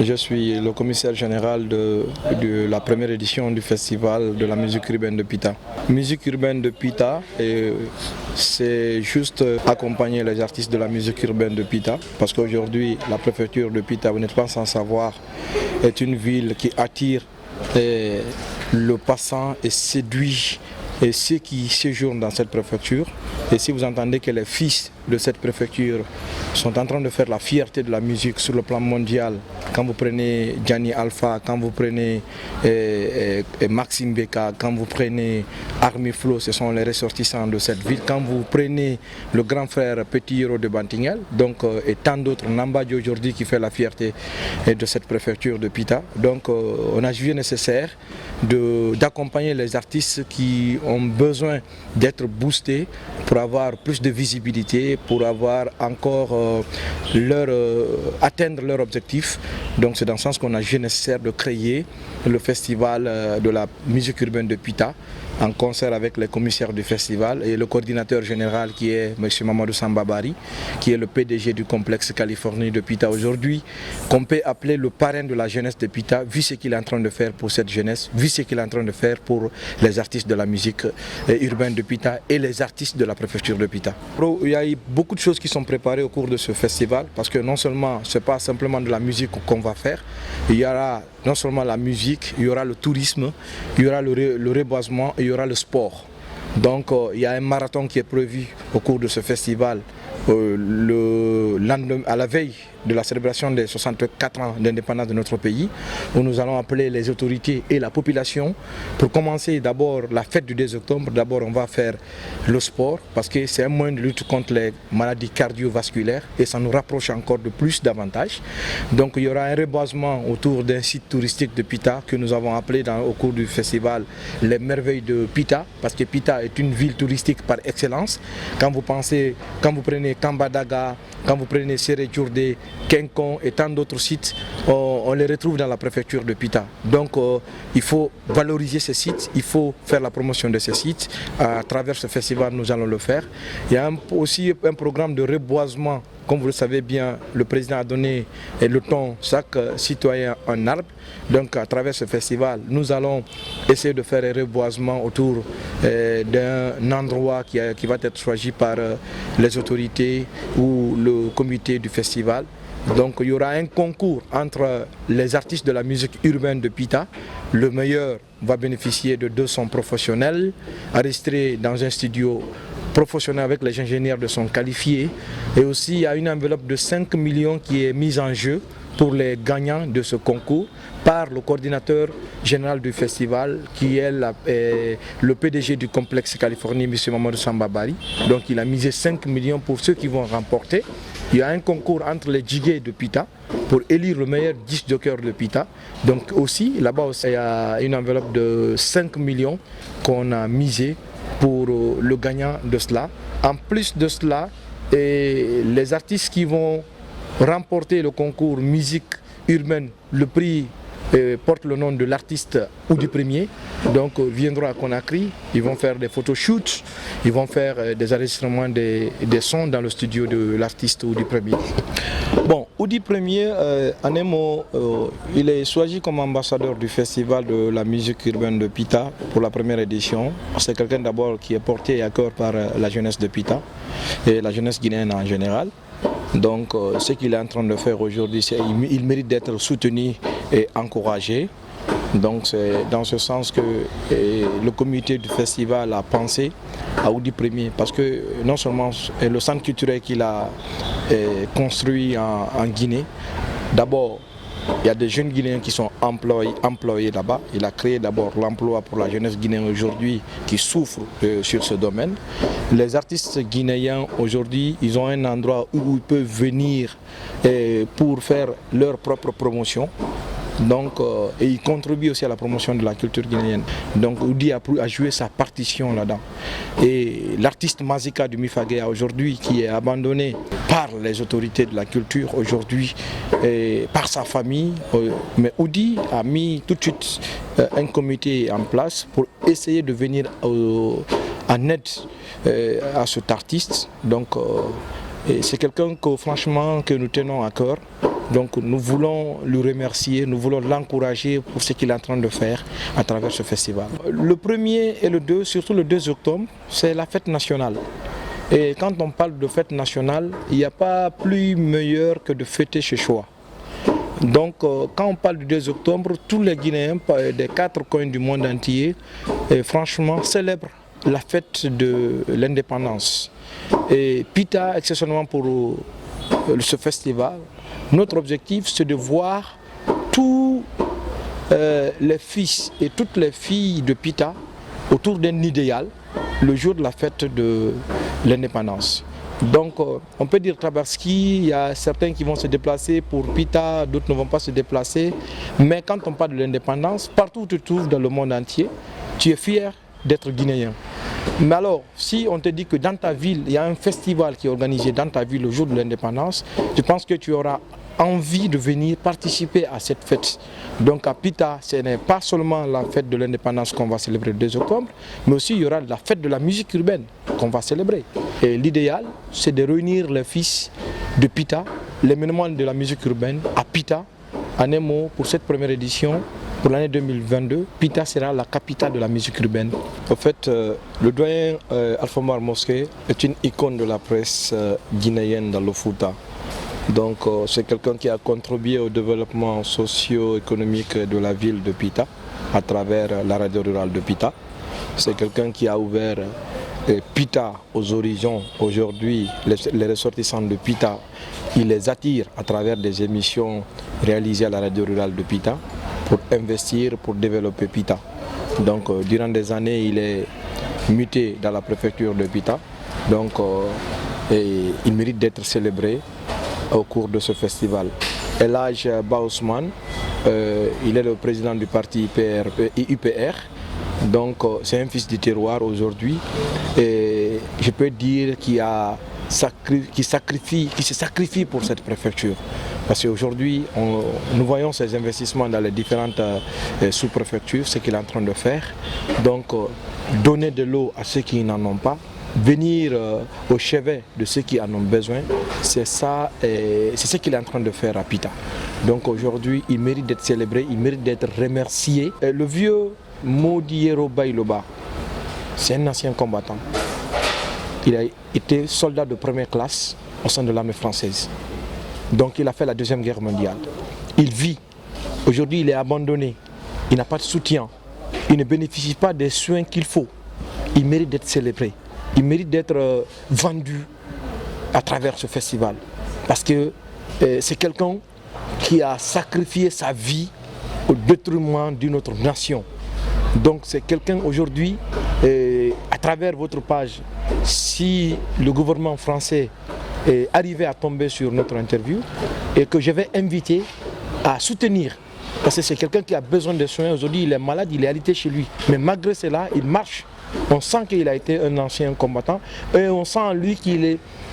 Je suis le commissaire général de la première édition du festival de la musique urbaine de Pita. Musique urbaine de Pita, c'est juste accompagner les artistes de la musique urbaine de Pita, parce qu'aujourd'hui la préfecture de Pita, vous n'êtes pas sans savoir, est une ville qui attire le passant et séduit et ceux qui séjournent dans cette préfecture. Et si vous entendez que les fils de cette préfecture sont en train de faire la fierté de la musique sur le plan mondial, quand vous prenez Gianni Alpha, quand vous prenez Maxime Beka, quand vous prenez Army Flow, ce sont les ressortissants de cette ville, quand vous prenez le grand frère Petit Héros de Bantingel, donc, et tant d'autres, Nambadji aujourd'hui qui fait la fierté de cette préfecture de Pita. Donc on a jugé nécessaire d'accompagner les artistes qui ont besoin d'être boostés pour avoir plus de visibilité, pour avoir encore atteindre leur objectif. Donc c'est dans ce sens qu'on a jugé nécessaire de créer le festival de la musique urbaine de Pita, en concert avec les commissaires du festival et le coordinateur général qui est M. Mamadou Sambabari, qui est le PDG du complexe Californie de Pita aujourd'hui, qu'on peut appeler le parrain de la jeunesse de Pita, vu ce qu'il est en train de faire pour cette jeunesse, vu ce qu'il est en train de faire pour les artistes de la musique urbaine de Pita et les artistes de la préfecture de Pita. Il y a eu beaucoup de choses qui sont préparées au cours de ce festival, parce que non seulement ce n'est pas simplement de la musique qu'on va faire, il y aura non seulement la musique, il y aura le tourisme, il y aura le reboisement, il y aura le sport. Donc il y a un marathon qui est prévu au cours de ce festival à la veille de la célébration des 64 ans d'indépendance de notre pays, où nous allons appeler les autorités et la population pour commencer d'abord la fête du 2 octobre. D'abord on va faire le sport, parce que c'est un moyen de lutte contre les maladies cardiovasculaires et ça nous rapproche encore de plus davantage. Donc il y aura un reboisement autour d'un site touristique de Pita que nous avons appelé au cours du festival les merveilles de Pita, parce que Pita est une ville touristique par excellence. Quand vous prenez Kambadaga, quand vous prenez Séré Djourdé, Kenkon et tant d'autres sites, on les retrouve dans la préfecture de Pita. Donc il faut valoriser ces sites, il faut faire la promotion de ces sites. À travers ce festival, nous allons le faire. Il y a aussi un programme de reboisement. Comme vous le savez bien, le président a donné le ton, chaque citoyen un arbre. Donc à travers ce festival, nous allons essayer de faire un reboisement autour d'un endroit qui va être choisi par les autorités ou le comité du festival. Donc il y aura un concours entre les artistes de la musique urbaine de Pita. Le meilleur va bénéficier de 200 professionnels enregistrés dans un studio professionnel avec les ingénieurs de son qualifiés. Et aussi il y a une enveloppe de 5 millions qui est mise en jeu pour les gagnants de ce concours par le coordinateur général du festival qui est le PDG du complexe Californie, M. Mamadou Sambabari. Donc il a misé 5 millions pour ceux qui vont remporter. Il y a un concours entre les djigés de Pita pour élire le meilleur disc joker de Pita. Donc aussi, là-bas il y a une enveloppe de 5 millions qu'on a misé pour le gagnant de cela. En plus de cela, les artistes qui vont remporter le concours musique urbaine, le prix porte le nom de l'artiste ou du premier, donc viendront à Conakry, ils vont faire des photoshoots, ils vont faire des enregistrements des sons dans le studio de l'artiste ou du premier. Bon, Oudi Premier, en un mot, il est choisi comme ambassadeur du festival de la musique urbaine de Pita pour la première édition. C'est quelqu'un d'abord qui est porté à cœur par la jeunesse de Pita et la jeunesse guinéenne en général. Donc ce qu'il est en train de faire aujourd'hui, il mérite d'être soutenu et encouragé. Donc c'est dans ce sens que le comité du festival a pensé à Oudi Premier, parce que non seulement le centre culturel qu'il a construit en Guinée, d'abord il y a des jeunes Guinéens qui sont employés là-bas. Il a créé d'abord l'emploi pour la jeunesse guinéenne aujourd'hui qui souffre sur ce domaine. Les artistes guinéens aujourd'hui, ils ont un endroit où ils peuvent venir pour faire leur propre promotion. Donc, et il contribue aussi à la promotion de la culture guinéenne. Donc Oudi a joué sa partition là-dedans. Et l'artiste Mazika du Mifagea aujourd'hui, qui est abandonné par les autorités de la culture aujourd'hui, par sa famille, mais Oudi a mis tout de suite un comité en place pour essayer de venir en aide à cet artiste. Donc c'est quelqu'un que franchement que nous tenons à cœur. Donc nous voulons le remercier, nous voulons l'encourager pour ce qu'il est en train de faire à travers ce festival. Le 1er et le 2, surtout le 2 octobre, c'est la fête nationale. Et quand on parle de fête nationale, il n'y a pas plus meilleur que de fêter chez Choix. Donc quand on parle du 2 octobre, tous les Guinéens des 4 coins du monde entier, franchement, célèbrent la fête de l'indépendance. Et Pita, exceptionnellement pour ce festival, notre objectif c'est de voir tous les fils et toutes les filles de Pita autour d'un idéal le jour de la fête de l'indépendance. Donc on peut dire Tabaski, il y a certains qui vont se déplacer pour Pita, d'autres ne vont pas se déplacer. Mais quand on parle de l'indépendance, partout où tu te trouves dans le monde entier, tu es fier d'être guinéen. Mais alors, si on te dit que dans ta ville, il y a un festival qui est organisé dans ta ville le jour de l'indépendance, je pense que tu auras envie de venir participer à cette fête. Donc à Pita, ce n'est pas seulement la fête de l'indépendance qu'on va célébrer le 2 octobre, mais aussi il y aura la fête de la musique urbaine qu'on va célébrer. Et l'idéal, c'est de réunir les fils de Pita, les monumentaux de la musique urbaine à Pita. En un mot, pour cette première édition, pour l'année 2022, Pita sera la capitale de la musique urbaine. En fait, le doyen Alpha Omar Mosquée est une icône de la presse guinéenne dans le Fouta. Donc c'est quelqu'un qui a contribué au développement socio-économique de la ville de Pita à travers la radio rurale de Pita. C'est quelqu'un qui a ouvert Pita aux horizons. Aujourd'hui, les ressortissants de Pita, il les attire à travers des émissions réalisées à la radio rurale de Pita pour investir, pour développer Pita. Donc durant des années, il est muté dans la préfecture de Pita. Donc il mérite d'être célébré au cours de ce festival. Elhadj Baousman, il est le président du parti UPR, donc c'est un fils du terroir aujourd'hui et je peux dire qu'il se sacrifie pour cette préfecture. Parce qu'aujourd'hui, nous voyons ces investissements dans les différentes sous-préfectures, ce qu'il est en train de faire. Donc donner de l'eau à ceux qui n'en ont pas, venir au chevet de ceux qui en ont besoin, c'est ça, c'est ce qu'il est en train de faire à Pita. Donc aujourd'hui, il mérite d'être célébré, il mérite d'être remercié. Le vieux Modiero Bailoba, c'est un ancien combattant. Il a été soldat de première classe au sein de l'armée française. Donc il a fait la Deuxième Guerre mondiale. Il vit. Aujourd'hui, il est abandonné. Il n'a pas de soutien. Il ne bénéficie pas des soins qu'il faut. Il mérite d'être célébré. Il mérite d'être vendu à travers ce festival. Parce que c'est quelqu'un qui a sacrifié sa vie au détriment d'une autre nation. Donc c'est quelqu'un aujourd'hui, à travers votre page, si le gouvernement français est arrivé à tomber sur notre interview et que je vais inviter à soutenir, parce que c'est quelqu'un qui a besoin de soins. Aujourd'hui il est malade, il est alité chez lui. Mais malgré cela, il marche. On sent qu'il a été un ancien combattant et on sent en lui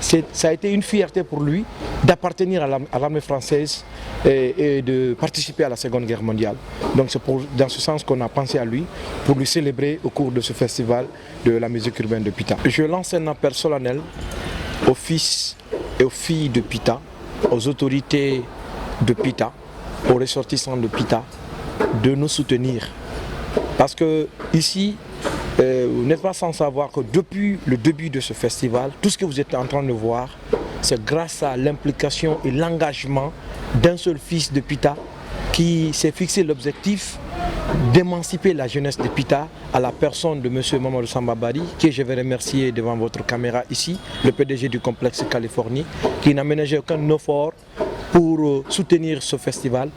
ça a été une fierté pour lui d'appartenir à l'armée française et de participer à la Seconde Guerre mondiale. Donc c'est dans ce sens qu'on a pensé à lui pour lui célébrer au cours de ce festival de la musique urbaine de Pita. Je lance un appel solennel aux fils et aux filles de Pita, aux autorités de Pita, aux ressortissants de Pita, de nous soutenir. Parce que ici, vous n'êtes pas sans savoir que depuis le début de ce festival, tout ce que vous êtes en train de voir, c'est grâce à l'implication et l'engagement d'un seul fils de Pita qui s'est fixé l'objectif d'émanciper la jeunesse de Pita à la personne de M. Mamadou Samba Bari, que je vais remercier devant votre caméra ici, le PDG du complexe Californie, qui n'a ménagé aucun effort pour soutenir ce festival,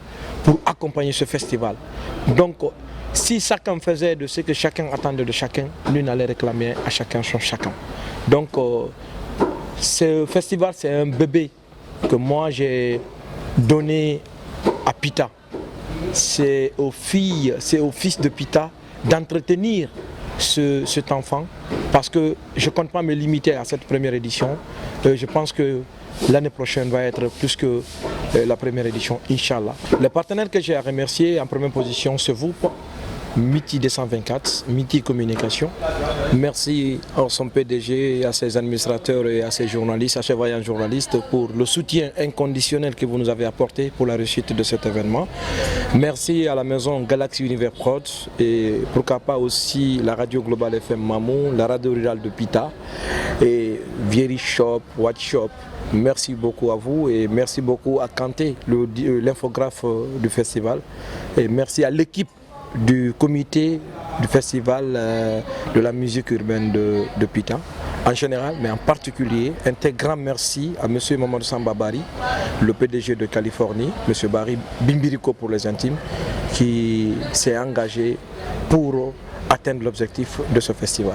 pour accompagner ce festival. Donc, si chacun faisait de ce que chacun attendait de chacun, nul n'allait réclamer à chacun son chacun. Donc, ce festival, c'est un bébé que moi j'ai donné à Pita. C'est aux filles, c'est aux fils de Pita d'entretenir cet enfant, parce que je ne compte pas me limiter à cette première édition. Je pense que l'année prochaine va être plus que la première édition, Inch'Allah. Les partenaires que j'ai à remercier en première position, c'est vous, Miti 224, Miti Communication. Merci à son PDG, à ses administrateurs et à ses journalistes, à ses vaillants journalistes pour le soutien inconditionnel que vous nous avez apporté pour la réussite de cet événement. Merci à la maison Galaxy Univers Prod et pourquoi pas aussi la radio Global FM Mamou, la radio rurale de Pita et Vieri Shop, Watch Shop. Merci beaucoup à vous et merci beaucoup à Kanté, l'infographe du festival. Et merci à l'équipe du comité du festival de la musique urbaine de Pita en général, mais en particulier un très grand merci à M. Mamadou Samba Bari, le PDG de Californie, M. Bari Bimbiriko pour les intimes, qui s'est engagé pour atteindre l'objectif de ce festival.